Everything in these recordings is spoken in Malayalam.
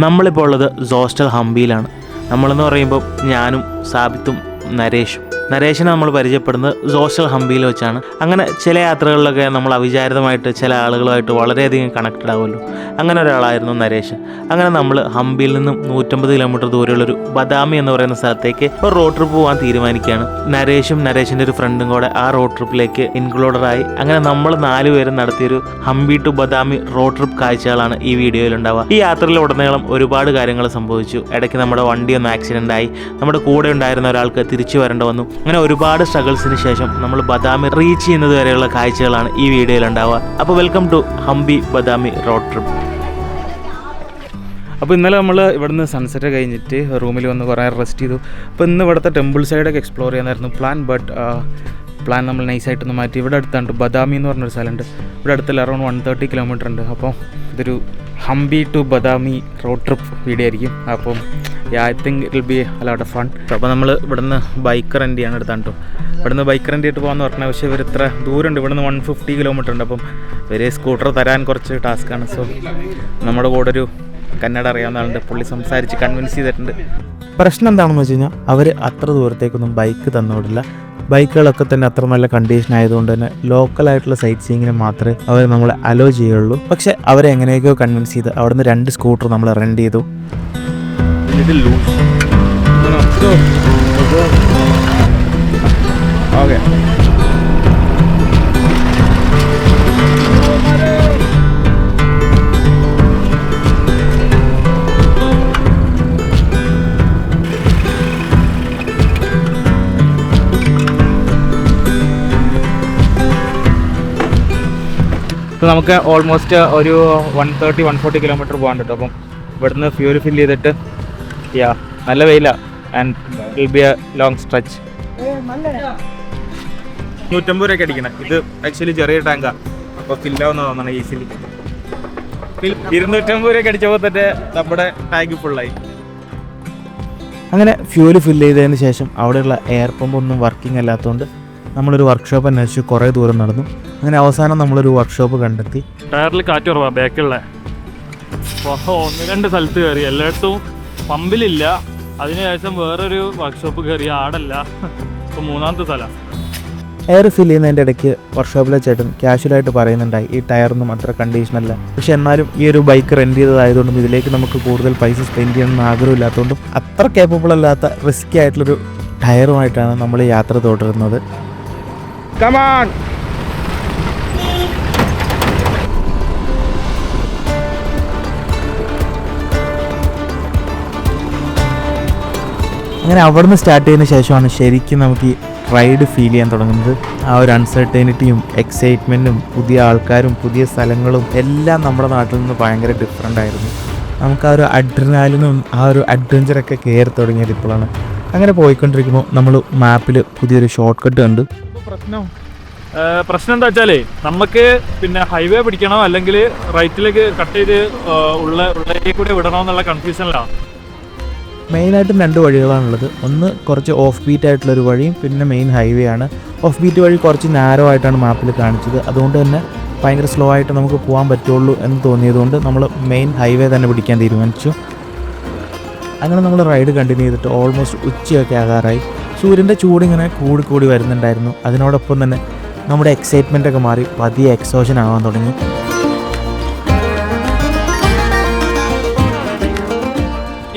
നമ്മളിപ്പോൾ ഉള്ളത് സോസ്റ്റൽ ഹംപിയിലാണ്. നമ്മളെന്ന് പറയുമ്പോൾ ഞാനും സാബിത്തും നരേഷിനെ നമ്മൾ പരിചയപ്പെടുന്നത് സോസ്റ്റൽ ഹംപിയിൽ വെച്ചാണ്. അങ്ങനെ ചില യാത്രകളിലൊക്കെ നമ്മൾ അവിചാരിതമായിട്ട് ചില ആളുകളുമായിട്ട് വളരെയധികം കണക്റ്റഡ് ആവുമല്ലോ. അങ്ങനെ ഒരാളായിരുന്നു നരേഷ്. അങ്ങനെ നമ്മൾ ഹംപിയിൽ നിന്നും 150 കിലോമീറ്റർ ദൂരെയുള്ളൊരു ബദാമി എന്ന് പറയുന്ന സ്ഥലത്തേക്ക് ഒരു റോഡ് ട്രിപ്പ് പോകാൻ തീരുമാനിക്കുകയാണ്. നരേഷിൻ്റെ ഒരു ഫ്രണ്ടും കൂടെ ആ റോഡ് ട്രിപ്പിലേക്ക് ഇൻക്ലൂഡഡായി. അങ്ങനെ നമ്മൾ 4 പേരും നടത്തിയൊരു Hampi to Badami road trip കാഴ്ചകളാണ് ഈ വീഡിയോയിൽ ഉണ്ടാവുക. ഈ യാത്രയിൽ ഉടനീളം ഒരുപാട് കാര്യങ്ങൾ സംഭവിച്ചു. ഇടയ്ക്ക് നമ്മുടെ വണ്ടി ഒന്ന് ആക്സിഡൻ്റ് ആയി. നമ്മുടെ കൂടെ ഉണ്ടായിരുന്ന ഒരാൾക്ക് തിരിച്ചു വരേണ്ടി വന്നു. അങ്ങനെ ഒരുപാട് സ്ട്രഗിൾസിന് ശേഷം നമ്മൾ ബദാമി റീച്ച് ചെയ്യുന്നത് വരെയുള്ള കാഴ്ചകളാണ് ഈ വീഡിയോയിൽ ഉണ്ടാവുക. അപ്പോൾ welcome to Hampi Badami road trip. അപ്പോൾ ഇന്നലെ നമ്മൾ ഇവിടുന്ന് സൺസെറ്റ് കഴിഞ്ഞിട്ട് റൂമിൽ വന്ന് കുറേ റെസ്റ്റ് ചെയ്തു. അപ്പോൾ ഇന്ന് ഇവിടുത്തെ ടെമ്പിൾ സൈഡൊക്കെ എക്സ്പ്ലോർ ചെയ്യാനായിരുന്നു പ്ലാൻ നമ്മൾ നൈസായിട്ടൊന്ന് മാറ്റി. ഇവിടെ അടുത്താണ് ബദാമി എന്ന് പറഞ്ഞൊരു സ്ഥലമുണ്ട്. ഇവിടെ അടുത്തല്ല അറൗണ്ട് 130 കിലോമീറ്റർ ഉണ്ട്. അപ്പോൾ ഇതൊരു Hampi to Badami road trip video ആയിരിക്കും. അപ്പം I think it will be a lot of fun. അപ്പോൾ നമ്മൾ ഇവിടുന്ന് ബൈക്ക് റെൻ്റ് ചെയ്യാണ് എടുത്താണ് കേട്ടോ. ഇവിടുന്ന് ബൈക്ക് റെൻ്റ് ചെയ്തിട്ട് പോകാമെന്ന് പറഞ്ഞാൽ പക്ഷേ ഇവർ ഇത്ര ദൂരമുണ്ട്. ഇവിടുന്ന് 150 കിലോമീറ്റർ ഉണ്ട്. അപ്പം ഇവർ സ്കൂട്ടർ തരാൻ കുറച്ച് ടാസ്ക്കാണ്. സോ നമ്മുടെ കൂടെ ഒരു കന്നഡ അറിയാവുന്ന ആളുണ്ട്. പുള്ളി സംസാരിച്ച് കൺവിൻസ് ചെയ്തിട്ടുണ്ട്. പ്രശ്നം എന്താണെന്ന് വെച്ച് കഴിഞ്ഞാൽ അവർ അത്ര ദൂരത്തേക്കൊന്നും ബൈക്ക് തന്നുവിടില്ല. ബൈക്കുകളൊക്കെ തന്നെ അത്ര നല്ല കണ്ടീഷൻ ആയതുകൊണ്ട് തന്നെ ലോക്കലായിട്ടുള്ള സൈറ്റ് സീയിങ്ങിന് മാത്രമേ അവർ നമ്മളെ അലോ ചെയ്യുള്ളൂ. പക്ഷേ അവരെ എങ്ങനെയൊക്കെയോ കൺവിൻസ് ചെയ്ത് അവിടുന്ന് 2 സ്കൂട്ടർ നമ്മൾ റെൻ്റ് ചെയ്തു. ഓക്കെ, ഇപ്പോൾ നമുക്ക് ഓൾമോസ്റ്റ് ഒരു 130-140 കിലോമീറ്റർ പോകാൻ കേട്ടോ. അപ്പം ഇവിടുന്ന് ഫ്യൂൽ ഫില്ല് ചെയ്തിട്ട് നല്ല വെയില and will be A long stretch. 150 രൂപയ്ക്ക് അടിക്കണം. ഇത് ആക്ച്വലി ചെറിയ ടാങ്കാണ്. അപ്പോൾ ഫില്ലാവുന്ന തോന്നണം ഈസിലി. 250 രൂപയ്ക്ക് അടിച്ചപ്പോൾ തന്നെ നമ്മുടെ ടാങ്ക് ഫുള്ളായി. അങ്ങനെ ഫ്യൂല് ഫില്ല് ചെയ്തതിന് ശേഷം അവിടെയുള്ള എയർ പമ്പ് ഒന്നും വർക്കിംഗ് അല്ലാത്തതുകൊണ്ട് നമ്മളൊരു വർക്ക്ഷോപ്പ് അന്വേഷിച്ച് കുറേ ദൂരം നടന്നു. അങ്ങനെ അവസാനം നമ്മളൊരു വർക്ക്ഷോപ്പ് കണ്ടെത്തി. ടയറിൽ കാറ്റ് കുറവാണ് ബാക്കിലുള്ള. 1-2 സ്ഥലത്ത് കയറി, എല്ലായിടത്തും പമ്പിലില്ല. അതിനുശേഷം വേറൊരു വർക്ക്ഷോപ്പ് കയറി, ആടല്ല. ഇപ്പോൾ 3ാമത്തെ സ്ഥലം. എയർ ഫില്ല് ചെയ്യുന്നതിൻ്റെ ഇടയ്ക്ക് വർക്ക്ഷോപ്പിലെ ചേട്ടൻ ക്യാഷ്വലായിട്ട് പറയുന്നുണ്ടായി ഈ ടയറൊന്നും അത്ര കണ്ടീഷനല്ല. പക്ഷെ എന്നാലും ഈ ഒരു ബൈക്ക് റെൻ്റ് ചെയ്തതായതുകൊണ്ടും ഇതിലേക്ക് നമുക്ക് കൂടുതൽ പൈസ സ്പെൻഡ് ചെയ്യണമെന്ന് ആഗ്രഹമില്ലാത്തതുകൊണ്ടും അത്ര കേപ്പബിൾ അല്ലാത്ത റിസ്കി ആയിട്ടുള്ളൊരു ടയറുമായിട്ടാണ് നമ്മൾ യാത്ര തുടരുന്നത്. കമാൺ. അങ്ങനെ അവിടുന്ന് സ്റ്റാർട്ട് ചെയ്യുന്ന ശേഷമാണ് ശരിക്കും നമുക്ക് ഈ റൈഡ് ഫീൽ ചെയ്യാൻ തുടങ്ങുന്നത്. ആ ഒരു അൺസർട്ടനിറ്റിയും എക്സൈറ്റ്മെൻറ്റും പുതിയ ആൾക്കാരും പുതിയ സ്ഥലങ്ങളും എല്ലാം നമ്മുടെ നാട്ടിൽ നിന്ന് ഭയങ്കര ഡിഫറെൻ്റ് ആയിരുന്നു. നമുക്ക് ആ ഒരു അഡ്രിനാലിനും ആ ഒരു അഡ്വഞ്ചറൊക്കെ കയറി തുടങ്ങിയത് ഇപ്പോഴാണ്. അങ്ങനെ പോയിക്കൊണ്ടിരിക്കുമ്പോൾ നമ്മൾ മാപ്പിൽ പുതിയൊരു ഷോർട്ട് കട്ട് കണ്ട്. പ്രശ്നം എന്താ വെച്ചാലേ നമുക്ക് പിന്നെ ഹൈവേ പിടിക്കണോ അല്ലെങ്കിൽ റൈറ്റിലേക്ക് കട്ട് ചെയ്ത് ഉള്ളിലേക്ക് കൂടെ വിടണോ എന്നുള്ള കൺഫ്യൂഷനിലാണ്. മെയിനായിട്ടും 2 വഴികളാണുള്ളത്. ഒന്ന് കുറച്ച് ഓഫ് ബീറ്റ് ആയിട്ടുള്ളൊരു വഴിയും പിന്നെ മെയിൻ ഹൈവേ ആണ്. ഓഫ് ബീറ്റ് വഴി കുറച്ച് നാരോ ആയിട്ടാണ് മാപ്പിൽ കാണിച്ചത്. അതുകൊണ്ട് തന്നെ ഭയങ്കര സ്ലോ ആയിട്ട് നമുക്ക് പോകാൻ പറ്റുള്ളൂ എന്ന് തോന്നിയതുകൊണ്ട് നമ്മൾ മെയിൻ ഹൈവേ തന്നെ പിടിക്കാൻ തീരുമാനിച്ചു. അങ്ങനെ നമ്മൾ റൈഡ് കണ്ടിന്യൂ ചെയ്തിട്ട് ഓൾമോസ്റ്റ് ഉച്ചയൊക്കെ ആകാറായി. സൂര്യൻ്റെ ചൂടിങ്ങനെ കൂടി വരുന്നുണ്ടായിരുന്നു. അതിനോടൊപ്പം തന്നെ നമ്മുടെ എക്സൈറ്റ്മെൻറ്റൊക്കെ മാറി പതിയെ എക്സോഷൻ ആവാൻ തുടങ്ങി.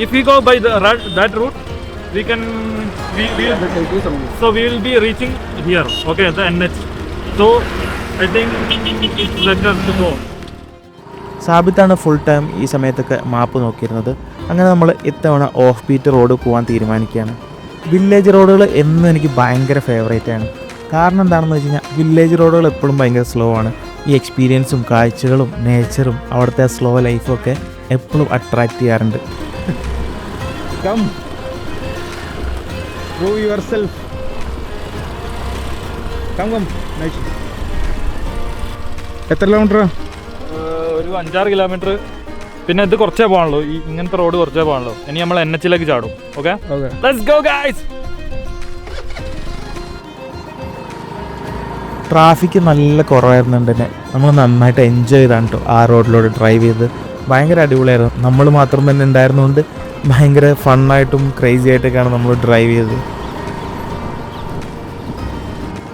If we go by that route, we will be reaching here. Okay, the NH. So I think it's better to go. സാബിത്താണ് ഫുൾ ടൈം ഈ സമയത്തൊക്കെ മാപ്പ് നോക്കിയിരുന്നത്. അങ്ങനെ നമ്മൾ ഇത്തവണ ഓഫ് ബീറ്റ് റോഡ് പോകാൻ തീരുമാനിക്കുകയാണ്. വില്ലേജ് റോഡുകൾ എന്നും എനിക്ക് ഭയങ്കര ഫേവറേറ്റാണ്. കാരണം എന്താണെന്ന് വെച്ച് കഴിഞ്ഞാൽ വില്ലേജ് റോഡുകൾ എപ്പോഴും ഭയങ്കര സ്ലോ ആണ്. ഈ എക്സ്പീരിയൻസും കാഴ്ചകളും നേച്ചറും അവിടുത്തെ സ്ലോ ലൈഫും ഒക്കെ എപ്പോഴും അട്രാക്റ്റ് ചെയ്യാറുണ്ട്. Come, prove yourself. Come. Nice. എത്ര കിലോമീറ്റർ? ഒരു 5-6 കിലോമീറ്റർ. പിന്നെ ഇത് കുറച്ചേ പോകാനുള്ളൂ. ഇങ്ങനത്തെ റോഡ് കുറച്ചേ പോകാനുള്ളൂ. ഇനി നമ്മൾ NH-ലേക്ക് ചാടും. Okay, let's go guys. Traffic നല്ല കുറവായിരുന്നുണ്ട് തന്നെ. നമ്മൾ നന്നായിട്ട് എൻജോയ് ചെയ്താണ് കേട്ടോ ആ റോഡിലൂടെ ഡ്രൈവ് ചെയ്ത്. ഭയങ്കര അടിപൊളിയായിരുന്നു. നമ്മൾ മാത്രം തന്നെ ഉണ്ടായിരുന്നതുകൊണ്ട് ഭയങ്കര ഫണ്ണായിട്ടും ക്രേസി ആയിട്ടൊക്കെയാണ് നമ്മൾ ഡ്രൈവ് ചെയ്തത്.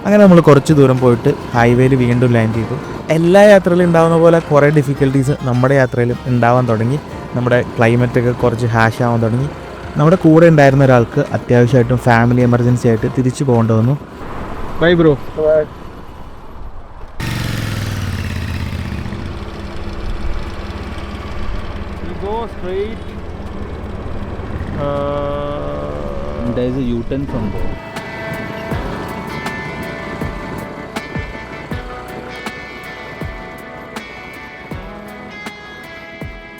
അങ്ങനെ നമ്മൾ കുറച്ച് ദൂരം പോയിട്ട് ഹൈവേയിൽ വീണ്ടും ലാൻഡ് ചെയ്തു. എല്ലാ യാത്രയിലും ഉണ്ടാകുന്ന പോലെ കുറേ ഡിഫിക്കൽട്ടീസ് നമ്മുടെ യാത്രയിലും ഉണ്ടാവാൻ തുടങ്ങി. നമ്മുടെ ക്ലൈമറ്റൊക്കെ കുറച്ച് ഹാഷ് ആവാൻ തുടങ്ങി. നമ്മുടെ കൂടെ ഉണ്ടായിരുന്ന ഒരാൾക്ക് അത്യാവശ്യമായിട്ടും ഫാമിലി എമർജൻസി ആയിട്ട് തിരിച്ചു പോകേണ്ടി വന്നു. Bye bro. There is a U-turn from there.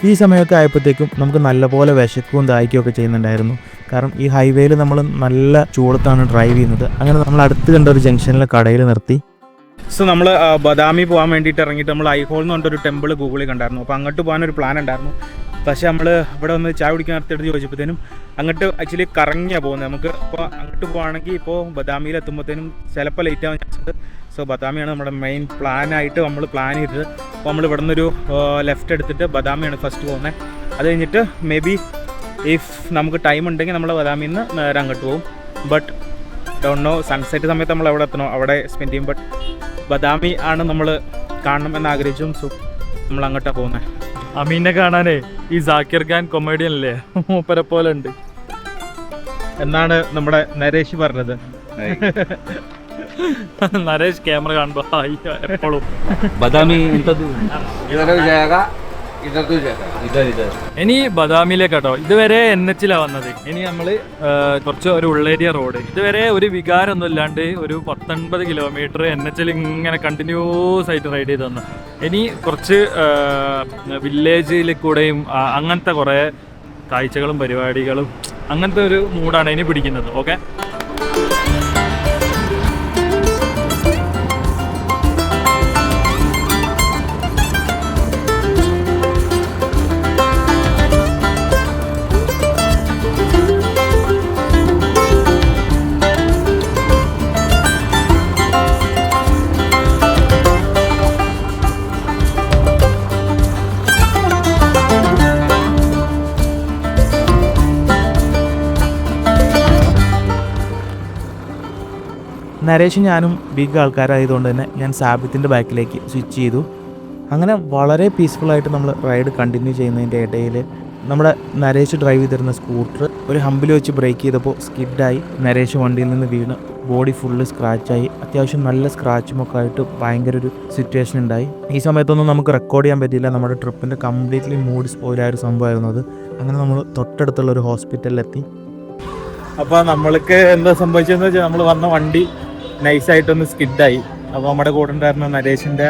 ഈ സമയമൊക്കെ ആയപ്പോഴത്തേക്കും നമുക്ക് നല്ലപോലെ വിശക്കുകയും ദാഹിക്കുകയൊക്കെ ചെയ്യുന്നുണ്ടായിരുന്നു. കാരണം ഈ ഹൈവേയിൽ നമ്മൾ നല്ല ചൂടത്താണ് ഡ്രൈവ് ചെയ്യുന്നത്. അങ്ങനെ നമ്മൾ അടുത്ത് കണ്ട ഒരു ജംഗ്ഷനിലെ കടയിൽ നിർത്തി. സോ നമ്മൾ ബദാമി പോകാൻ വേണ്ടിയിട്ട് ഇറങ്ങിയിട്ട് നമ്മൾ ഐഹോൾ എന്ന് പറഞ്ഞൊരു ടെമ്പിൾ ഗൂഗിളിൽ കണ്ടായിരുന്നു. അപ്പോൾ അങ്ങോട്ട് പോകാനൊരു പ്ലാൻ ഉണ്ടായിരുന്നു. പക്ഷേ നമ്മൾ ഇവിടെ വന്ന് ചായ കുടിക്കാൻ നിർത്തിയിട്ട് ചോദിച്ചപ്പോഴത്തേനും അങ്ങോട്ട് ആക്ച്വലി കറങ്ങിയാണ് പോകുന്നത്. നമുക്ക് ഇപ്പോൾ അങ്ങോട്ട് പോകുകയാണെങ്കിൽ ഇപ്പോൾ ബദാമിയിൽ എത്തുമ്പോഴത്തേനും ചിലപ്പോൾ ലേറ്റ് ആവാൻ ചാൻസ് ഉണ്ട്. സോ ബദാമിയാണ് നമ്മുടെ മെയിൻ പ്ലാനായിട്ട് നമ്മൾ പ്ലാൻ ചെയ്തത്. അപ്പോൾ നമ്മൾ ഇവിടെ നിന്നൊരു ലെഫ്റ്റ് എടുത്തിട്ട് ബദാമിയാണ് ഫസ്റ്റ് പോകുന്നത്. അത് കഴിഞ്ഞിട്ട് മേ ബി ഇഫ് നമുക്ക് ടൈം ഉണ്ടെങ്കിൽ നമ്മൾ ബദാമിയിൽ നിന്ന് നേരെ അങ്ങോട്ട് പോകും. ബട്ട് ഡോണ്ട് നോ സൺസെറ്റ് സമയത്ത് നമ്മൾ എവിടെ എത്തണോ അവിടെ സ്പെൻഡ് ചെയ്യും. ബട്ട് ബദാമി ആണ് നമ്മൾ കാണണം എന്ന് ആഗ്രഹിച്ചു. സോ നമ്മൾ അങ്ങോട്ടാണ് പോകുന്നത്. അമീനെ കാണാനേ ഈ സാക്കിർ ഖാൻ കൊമേഡിയൻ അല്ലേ, മൂപ്പരെ പോലെ ഉണ്ട് എന്നാണ് നമ്മുടെ നരേഷ് പറഞ്ഞത്. നരേഷ് ക്യാമറ കാണുമ്പോ എപ്പോഴും Badami इधर हो जाएगा, इधर तो जाएगा, इधर इधर. ഇനി ബദാമിയിലേക്കാട്ടോ. ഇതുവരെ NH വന്നത്. ഇനി നമ്മൾ കുറച്ച് ഒരു ഉള്ളേരിയ റോഡ്. ഇതുവരെ ഒരു വികാരമൊന്നും ഇല്ലാണ്ട് ഒരു 19 കിലോമീറ്റർ NH ഇങ്ങനെ കണ്ടിന്യൂസ് ആയിട്ട് റൈഡ് ചെയ്ത് തന്നു. ഇനി കുറച്ച് വില്ലേജിൽ കൂടെയും അങ്ങനത്തെ കുറേ കാഴ്ചകളും പരിപാടികളും അങ്ങനത്തെ ഒരു മൂഡാണ് ഇനി പിടിക്കുന്നത്. ഓക്കെ, നരേഷും ഞാനും ബിഗ് ആൾക്കാരായതുകൊണ്ട് തന്നെ ഞാൻ സാബിത്തിൻ്റെ ബാക്കിലേക്ക് സ്വിച്ച് ചെയ്തു. അങ്ങനെ വളരെ പീസ്ഫുള്ളായിട്ട് നമ്മൾ റൈഡ് കണ്ടിന്യൂ ചെയ്യുന്നതിൻ്റെ ഇടയിൽ നമ്മുടെ നരേഷ് ഡ്രൈവ് ചെയ്തിരുന്ന സ്കൂട്ടർ ഒരു ഹമ്പിൽ വെച്ച് ബ്രേക്ക് ചെയ്തപ്പോൾ സ്കിഡായി. നരേഷ് വണ്ടിയിൽ നിന്ന് വീണ് ബോഡി ഫുള്ള് സ്ക്രാച്ചായി. അത്യാവശ്യം നല്ല സ്ക്രാച്ചുമൊക്കെ ആയിട്ട് ഭയങ്കര ഒരു സിറ്റുവേഷൻ ഉണ്ടായി. ഈ സമയത്തൊന്നും നമുക്ക് റെക്കോർഡ് ചെയ്യാൻ പറ്റിയില്ല. നമ്മുടെ ട്രിപ്പിൻ്റെ കംപ്ലീറ്റ്ലി മൂഡ് സ്പോയിലായ ഒരു സംഭവമായിരുന്നു അത്. അങ്ങനെ നമ്മൾ തൊട്ടടുത്തുള്ള ഒരു ഹോസ്പിറ്റലിലെത്തി. അപ്പോൾ നമ്മൾക്ക് എന്താ സംഭവിച്ചതെന്ന് വെച്ചാൽ നമ്മൾ വന്ന വണ്ടി നൈസായിട്ടൊന്ന് സ്കിഡായി. അപ്പോൾ നമ്മുടെ കൂടെ ഉണ്ടായിരുന്ന നരേഷിൻ്റെ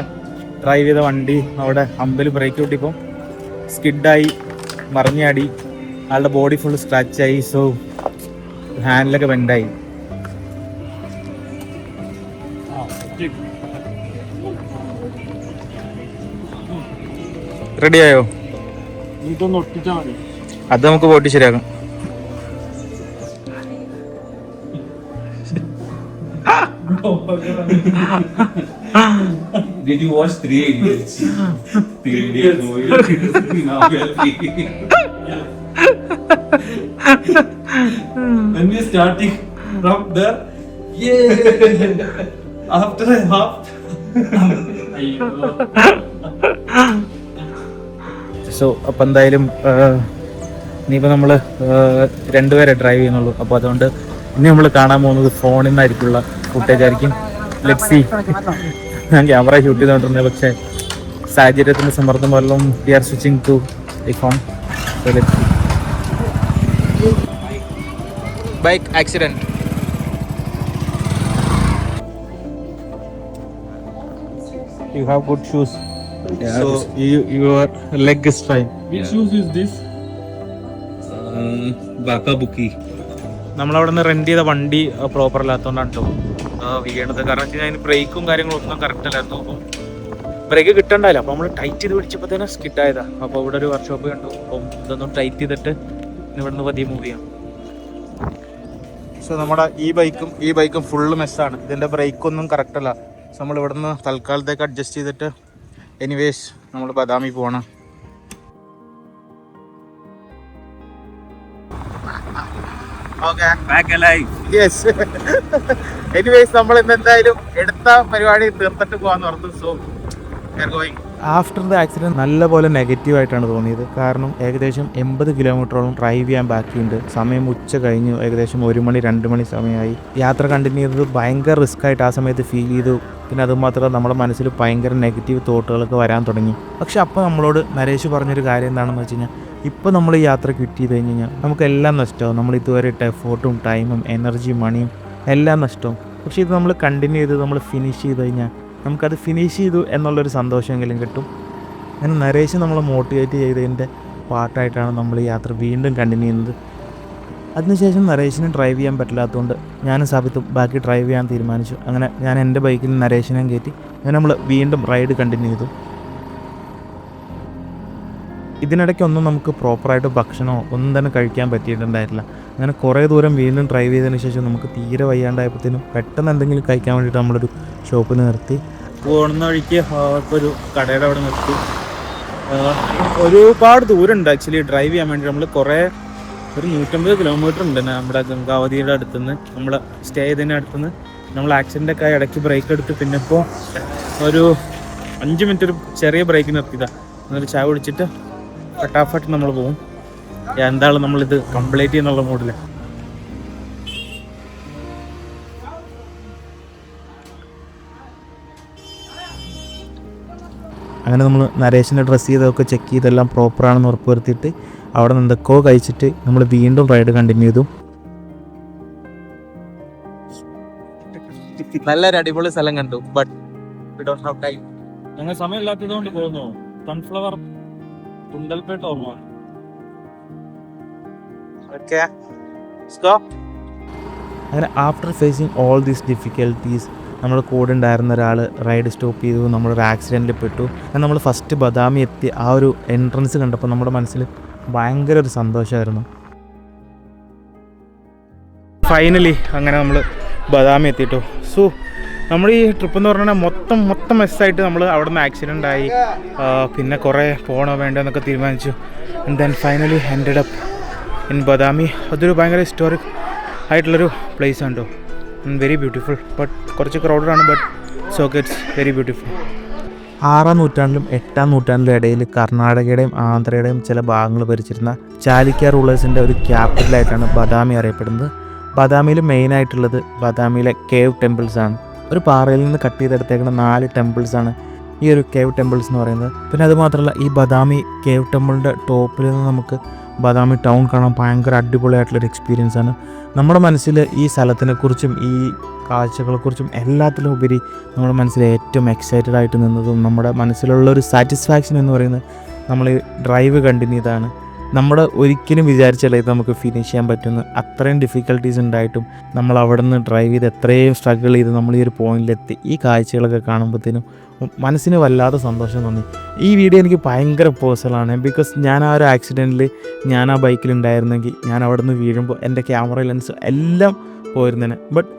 ഡ്രൈവ് ചെയ്ത വണ്ടി അവിടെ ഹമ്പിൽ ബ്രേക്ക് കിട്ടിയപ്പോൾ സ്കിഡായി, മറിഞ്ഞാടി. ആളുടെ ബോഡി ഫുൾ സ്ക്രാച്ചായി. സോ ഹാൻഡിലൊക്കെ ബെൻഡായി. റെഡിയായോ? ഇതൊന്ന് ഒട്ടിച്ചാൽ മതി. അത് നമുക്ക് പോയിട്ട് ശരിയാക്കാം. Did you watch 3 Idiots? 3 Idiots movie. Now we are three. When we starting from there, yeah. After a half. So അപ്പം എന്തായാലും ഇനിയിപ്പോൾ നമ്മൾ രണ്ടുപേരെ ഡ്രൈവ് ചെയ്യുന്നുള്ളൂ. അപ്പോൾ അതുകൊണ്ട് ഇനി നമ്മൾ കാണാൻ പോകുന്നത് ഫോണിൽ നിന്നായിരിക്കുള്ള ഫുട്ടേജ് ആയിരിക്കും. Let's see. ഞാൻ ക്യാമറ ഷൂട്ട് ചെയ്തുകൊണ്ടിരുന്നത്, പക്ഷേ സാഹചര്യത്തിൻ്റെ സമ്മർദ്ദം വല്ലതും we are switching to iPhone. Bike accident. You have good shoes. Yeah. So your leg is fine. Which shoes is this? Baka Buki. നമ്മളവിടെ നിന്ന് റെന്റ് ചെയ്ത വണ്ടി പ്രോപ്പർ അല്ലാത്തതുകൊണ്ടാണ് കേട്ടോ വീണത്. കാരണം വെച്ച് കഴിഞ്ഞാൽ ബ്രേക്കും കാര്യങ്ങളും ഒന്നും കറക്റ്റ് അല്ലായിരുന്നു. അപ്പോൾ ബ്രേക്ക് കിട്ടണ്ടായില്ല. അപ്പോൾ നമ്മൾ ടൈറ്റ് ചെയ്ത് പിടിച്ചപ്പോൾ തന്നെ സ്കിഡായതാണ്. അപ്പോൾ ഇവിടെ ഒരു വർക്ക്ഷോപ്പ് കണ്ടു. അപ്പം ഇതൊന്നും ടൈറ്റ് ചെയ്തിട്ട് ഇവിടെ നിന്ന് പതിയെ മൂവ് ചെയ്യാം. സോ നമ്മുടെ ഈ ബൈക്കും ഫുള്ള് മെസ്സാണ്. ഇതിൻ്റെ ബ്രേക്കൊന്നും കറക്റ്റ് അല്ല. സോ നമ്മൾ ഇവിടെ നിന്ന് തൽക്കാലത്തേക്ക് അഡ്ജസ്റ്റ് ചെയ്തിട്ട് എനിവേസ് നമ്മൾ ബദാമി പോകണം. എനിവേസ് നമ്മൾ ഇന്ന് എന്തായാലും എടുത്ത പരിപാടി തീർത്തിട്ട് പോകാന്ന് ഓർത്തു. സോ ആഫ്റ്റർ ദ ആക്സിഡൻറ്റ് നല്ലപോലെ നെഗറ്റീവായിട്ടാണ് തോന്നിയത്. കാരണം ഏകദേശം 80 കിലോമീറ്ററോളം ഡ്രൈവ് ചെയ്യാൻ ബാക്കിയുണ്ട്. സമയം ഉച്ച കഴിഞ്ഞു, ഏകദേശം 1 മണി 2 മണി സമയമായി. യാത്ര കണ്ടിന്യൂ ചെയ്തത് ഭയങ്കര റിസ്ക് ആയിട്ട് ആ സമയത്ത് ഫീൽ ചെയ്തു. പിന്നെ അതുമാത്രമല്ല നമ്മുടെ മനസ്സിൽ ഭയങ്കര നെഗറ്റീവ് തോട്ടുകളൊക്കെ വരാൻ തുടങ്ങി. പക്ഷെ അപ്പോൾ നമ്മളോട് നരേഷ് പറഞ്ഞൊരു കാര്യം എന്താണെന്ന് വെച്ച് കഴിഞ്ഞാൽ, ഇപ്പോൾ നമ്മൾ ഈ യാത്ര ക്വിറ്റ് ചെയ്ത് കഴിഞ്ഞ് കഴിഞ്ഞാൽ നമുക്കെല്ലാം നഷ്ടമാവും. നമ്മൾ ഇതുവരെ ഇട്ട എഫോർട്ടും ടൈമും എനർജിയും മണിയും എല്ലാം നഷ്ടമാവും. പക്ഷേ ഇത് നമ്മൾ കണ്ടിന്യൂ ചെയ്ത് നമ്മൾ ഫിനിഷ് ചെയ്ത് കഴിഞ്ഞാൽ നമുക്കത് ഫിനിഷ് ചെയ്തു എന്നുള്ളൊരു സന്തോഷമെങ്കിലും കിട്ടും. അങ്ങനെ നരേഷ് നമ്മളെ മോട്ടിവേറ്റ് ചെയ്തതിൻ്റെ പാർട്ടായിട്ടാണ് നമ്മൾ ഈ യാത്ര വീണ്ടും കണ്ടിന്യൂ ചെയ്യുന്നത്. അതിനുശേഷം നരേഷിന് ഡ്രൈവ് ചെയ്യാൻ പറ്റില്ലാത്തതുകൊണ്ട് ഞാനും സാബിത്തും ബാക്കി ഡ്രൈവ് ചെയ്യാൻ തീരുമാനിച്ചു. അങ്ങനെ ഞാൻ എൻ്റെ ബൈക്കിൽ നരേഷിനെയും കയറ്റി അങ്ങനെ നമ്മൾ വീണ്ടും റൈഡ് കണ്ടിന്യൂ ചെയ്തു. ഇതിനിടയ്ക്കൊന്നും നമുക്ക് പ്രോപ്പറായിട്ട് ഭക്ഷണമോ ഒന്നും തന്നെ കഴിക്കാൻ പറ്റിയിട്ടുണ്ടായിട്ടില്ല. അങ്ങനെ കുറേ ദൂരം വീണ്ടും ഡ്രൈവ് ചെയ്തതിന് ശേഷം നമുക്ക് തീരെ വയ്യാണ്ടായപ്പോഴത്തേനും പെട്ടെന്ന് എന്തെങ്കിലും കഴിക്കാൻ വേണ്ടിയിട്ട് നമ്മളൊരു ഷോപ്പിൽ നിർത്തി. പോകുന്ന വഴിക്ക് ഒരു കടയുടെ അവിടെ നിർത്തി. ഒരുപാട് ദൂരമുണ്ട് ആക്ച്വലി ഡ്രൈവ് ചെയ്യാൻ വേണ്ടി. നമ്മൾ ഒരു 150 കിലോമീറ്റർ ഉണ്ട് നമ്മുടെ ഗംഗാവതിയുടെ അടുത്തുനിന്ന്, നമ്മൾ സ്റ്റേ ചെയ്തതിൻ്റെ അടുത്തുനിന്ന്. നമ്മൾ ആക്സിഡൻ്റൊക്കെ ആയി ഇടയ്ക്ക് ബ്രേക്ക് എടുത്ത് പിന്നെ ഇപ്പോൾ ഒരു 5 മിനിറ്റ് ഒരു ചെറിയ ബ്രേക്ക് നിർത്തിയതാണ്. എന്നിട്ട് ചായ കുടിച്ചിട്ട് ഫട്ടാഫട്ട് നമ്മൾ പോകും. എന്താണ് നമ്മളിത് കംപ്ലീറ്റ് ചെയ്യുന്നുള്ള മൂഡിൽ. അങ്ങനെ നമ്മൾ നരേഷിൻ്റെ ഡ്രസ്സ് ചെയ്തൊക്കെ ചെക്ക് ചെയ്തെല്ലാം പ്രോപ്പറാണെന്ന് ഉറപ്പ് വരുത്തിയിട്ട് അവിടെ നിന്ന് എന്തൊക്കെയോ കഴിച്ചിട്ട് നമ്മൾ വീണ്ടും റൈഡ് കണ്ടിന്യൂ ചെയ്തു. നല്ലൊരു അടിപൊളി സ്ഥലം കണ്ടു. But we don't have time. ഞങ്ങൾ സമയമില്ലാത്തതുകൊണ്ട് പോകുന്നു. സൺഫ്ലവർ കുണ്ടൽപേട്ട ഓർമ്മ. അങ്ങനെ after facing all these difficulties നമ്മുടെ കൂടെ ഉണ്ടായിരുന്ന ഒരാൾ റൈഡ് സ്റ്റോപ്പ് ചെയ്തു. നമ്മളൊരു ആക്സിഡൻറ്റിൽ പെട്ടു. അങ്ങനെ നമ്മൾ ഫസ്റ്റ് ബദാമി എത്തി. ആ ഒരു എൻട്രൻസ് കണ്ടപ്പോൾ നമ്മുടെ മനസ്സിൽ ഭയങ്കര ഒരു സന്തോഷമായിരുന്നു. ഫൈനലി അങ്ങനെ നമ്മൾ ബദാമി എത്തിയിട്ടു. സോ നമ്മൾ ഈ ട്രിപ്പ് എന്ന് പറഞ്ഞാൽ മൊത്തം മെസ്സായിട്ട് നമ്മൾ അവിടെ നിന്ന് ആക്സിഡൻ്റ് ആയി. പിന്നെ കുറേ പോകണോ വേണ്ടോ എന്നൊക്കെ തീരുമാനിച്ചു. And then finally ended up in Badami. അതൊരു ഭയങ്കര ഹിസ്റ്റോറിക് ആയിട്ടുള്ളൊരു പ്ലേസ് ആണ് കേട്ടോ. Very beautiful. ബട്ട് കുറച്ച് ക്രൗഡാണ്. But so it's very beautiful. 6-ാം നൂറ്റാണ്ടിലും 8-ാം നൂറ്റാണ്ടിലും ഇടയിൽ കർണാടകയുടെയും ആന്ധ്രയുടെയും ചില ഭാഗങ്ങൾ ഭരിച്ചിരുന്ന ചാലിക്യ റൂളേഴ്സിൻ്റെ ഒരു ക്യാപിറ്റലായിട്ടാണ് ബദാമി അറിയപ്പെടുന്നത്. ബദാമിയിൽ മെയിനായിട്ടുള്ളത് ബദാമിയിലെ കേവ് ടെമ്പിൾസാണ്. ഒരു പാറയിൽ നിന്ന് കട്ട് ചെയ്തെടുത്തേക്കുന്ന 4 ടെമ്പിൾസാണ് ഈ ഒരു കേവ് ടെമ്പിൾസ് എന്ന് പറയുന്നത്. പിന്നെ അതുമാത്രമല്ല ഈ ബദാമി കേവ് ടെമ്പിളിൻ്റെ ടോപ്പിൽ നിന്ന് നമുക്ക് ബദാമി ടൗൺ കാണാൻ ഭയങ്കര അടിപൊളിയായിട്ടുള്ളൊരു എക്സ്പീരിയൻസ് ആണ്. നമ്മുടെ മനസ്സിൽ ഈ സ്ഥലത്തിനെക്കുറിച്ചും ഈ കാഴ്ചകളെക്കുറിച്ചും എല്ലാത്തിലും ഉപരി നമ്മുടെ മനസ്സിൽ ഏറ്റവും എക്സൈറ്റഡ് ആയിട്ട് നിന്നതും നമ്മുടെ മനസ്സിലുള്ളൊരു സാറ്റിസ്ഫാക്ഷൻ എന്ന് പറയുന്നത് നമ്മൾ ഈ ഡ്രൈവ് കണ്ടിന്യൂ ചെയ്താണ്. നമ്മുടെ ഒരിക്കലും വിചാരിച്ചാലേ ഇത് നമുക്ക് ഫിനിഷ് ചെയ്യാൻ പറ്റുമെന്ന്. അത്രയും ഡിഫിക്കൽട്ടീസ് ഉണ്ടായിട്ടും നമ്മൾ അവിടെ നിന്ന് ഡ്രൈവ് ചെയ്ത് എത്രയും സ്ട്രഗിൾ ചെയ്ത് നമ്മൾ ഈ ഒരു പോയിന്റിലെത്തി. ഈ കാഴ്ചകളൊക്കെ കാണുമ്പോഴത്തേനും മനസ്സിന് വല്ലാതെ സന്തോഷം തോന്നി. ഈ വീഡിയോ എനിക്ക് ഭയങ്കര പേഴ്സണലാണ്. ബിക്കോസ് ഞാൻ ആ ഒരു ആക്സിഡൻറ്റിൽ ഞാൻ ആ ബൈക്കിലുണ്ടായിരുന്നെങ്കിൽ ഞാൻ അവിടെ നിന്ന് വീഴുമ്പോൾ എൻ്റെ ക്യാമറ ലെൻസ് എല്ലാം പോയിരുന്നേനെ. ബട്ട്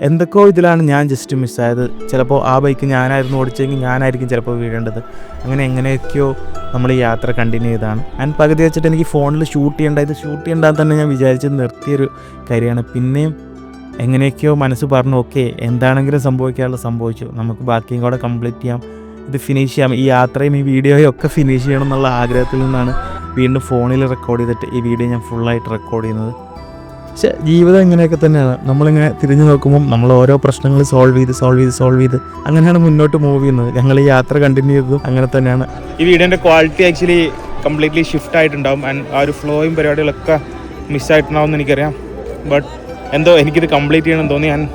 എന്തൊക്കെയോ ഇതിലാണ് ഞാൻ ജസ്റ്റ് മിസ്സായത്. ചിലപ്പോൾ ആ ബൈക്ക് ഞാനായിരുന്നു ഓടിച്ചെങ്കിൽ ഞാനായിരിക്കും ചിലപ്പോൾ വീഴേണ്ടത്. അങ്ങനെ എങ്ങനെയൊക്കെയോ നമ്മൾ ഈ യാത്ര കണ്ടിന്യൂ ചെയ്തതാണ്. ആൻഡ് പകുതി വെച്ചിട്ട് എനിക്ക് ഫോണിൽ ഷൂട്ട് ചെയ്യേണ്ടത് തന്നെ ഞാൻ വിചാരിച്ചത് നിർത്തിയൊരു കാര്യമാണ്. പിന്നെയും എങ്ങനെയൊക്കെയോ മനസ്സ് പറഞ്ഞു ഓക്കെ എന്താണെങ്കിലും സംഭവിക്കാനുള്ള സംഭവിച്ചു, നമുക്ക് ബാക്കിയും കൂടെ കംപ്ലീറ്റ് ചെയ്യാം, ഇത് ഫിനിഷ് ചെയ്യാം. ഈ യാത്രയും ഈ വീഡിയോയും ഒക്കെ ഫിനിഷ് ചെയ്യണം എന്നുള്ള ആഗ്രഹത്തിൽ നിന്നാണ് വീണ്ടും ഫോണിൽ റെക്കോർഡ് ചെയ്തിട്ട് ഈ വീഡിയോ ഞാൻ ഫുള്ളായിട്ട് റെക്കോർഡ് ചെയ്യുന്നത്. പക്ഷേ ജീവിതം ഇങ്ങനെയൊക്കെ തന്നെയാണ്. നമ്മളിങ്ങനെ തിരിഞ്ഞു നോക്കുമ്പം നമ്മൾ ഓരോ പ്രശ്നങ്ങൾ സോൾവ് ചെയ്ത് അങ്ങനെയാണ് മുന്നോട്ട് മൂവ് ചെയ്യുന്നത്. ഞങ്ങൾ ഈ യാത്ര കണ്ടിന്യൂ ചെയ്തതും അങ്ങനെ തന്നെയാണ്. ഈ വീഡിയോൻ്റെ ക്വാളിറ്റി ആക്ച്വലി കംപ്ലീറ്റ്ലി ഷിഫ്റ്റ് ആയിട്ടുണ്ടാവും. ആൻഡ് ആ ഒരു ഫ്ലോയും പരിപാടികളൊക്കെ മിസ്സായിട്ടുണ്ടാവും എന്ന് എനിക്കറിയാം. ബട്ട് എന്തോ എനിക്കിത് കംപ്ലീറ്റ് ചെയ്യണമെന്ന് തോന്നി. And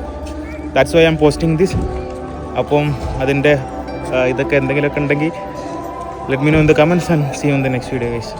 that's why I am posting this. അപ്പം അതിൻ്റെ ഇതൊക്കെ എന്തെങ്കിലുമൊക്കെ ഉണ്ടെങ്കിൽ let me know in the comments and see you in the next video guys.